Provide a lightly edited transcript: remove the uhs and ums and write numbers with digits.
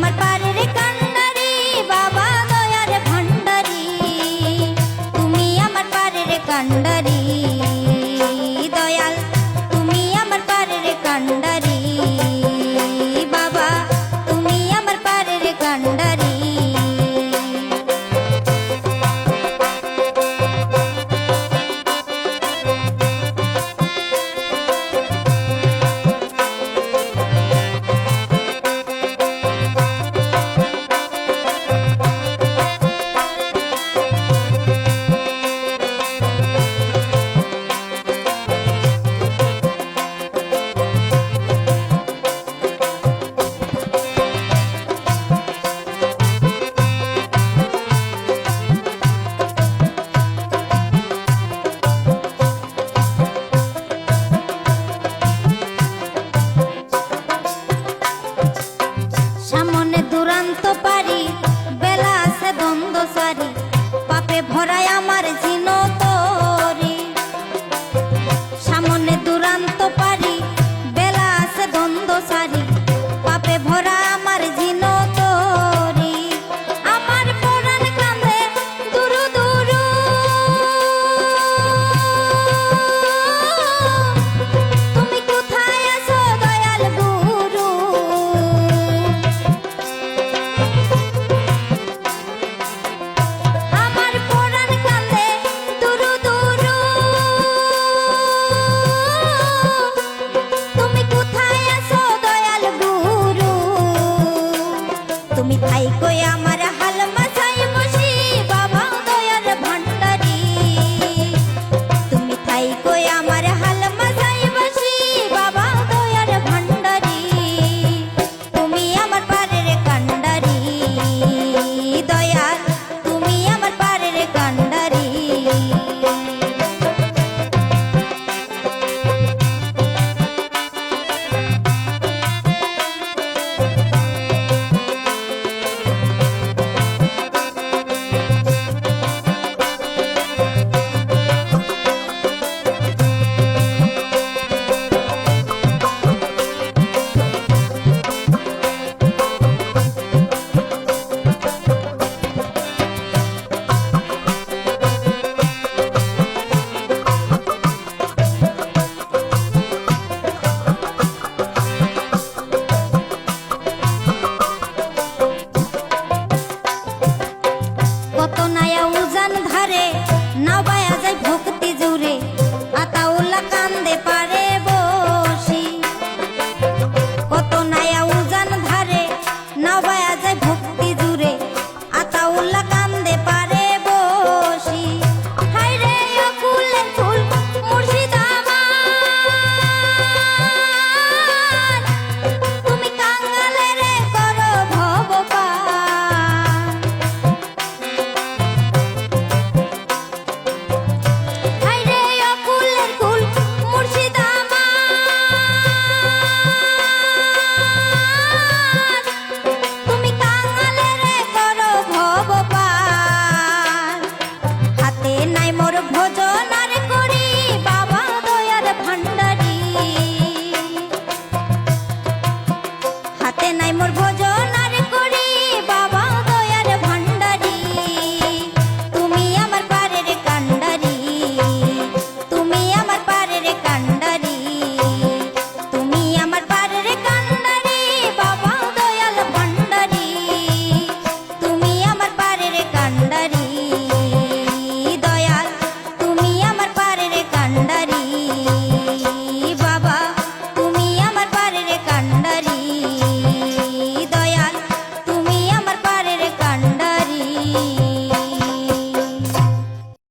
আমার পারের কান্ডারি বাবা দয়ার ভান্ডারি, তুমি আমার পারের কান্ডারি দয়াল, তুমি আমার পারের কান্ডারি বাবা, তুমি আমার পারের কান্ডারি। সামনে দুরান্ত পারি বেলা আছে দ্বন্দ্ব সারি, পাপে ভরায় আমার জিন তরি। সামনে দুরান্ত পারি বেলা আছে দ্বন্দ্ব সারি, পাপে ভরা আমার জিন তরি। আমার পরাণ কাঁদে দুরু দুরু, তুমি কোথায় আছো দয়াল গুরু। আমার পরাণ কাঁদে দুরু দুরু, তুমি কোথায় আছো দয়াল গুরু। তুমি থাইকো আমার হাল মাঝাই বসি বাবা দয়ার ভান্ডারি, তুমি থাইকো আমার হাল মাঝাই বসি বাবা দয়ার ভান্ডারি, তুমি আমার পারের কান্ডারি দয়াল, তুমি আমার পারের কান্ডারি। কত নায়া উজান ধারে নাবায়া যায় ভক্তি জুড়ে, আতাউল্লাহ কান্দে পারে বসি। কত নায়া উজান ধারে নাবায়া যায় ভক্তি জুড়ে, আতাউল্লাহ কান্দে পারে বসি। হায় রে ফুলের ফুল মুর্শিদ আমার, তুমি কাঙ্গালে রে করো ভবপাল। হায় রে ফুলের ফুল মুর্শিদ আমার, তুমি কাঙ্গালে রে করো ভবপাল। হাতে নাই মোর ভোজন আর করি বাবা দয়ার ভান্ডারি, হাতে নাই মোর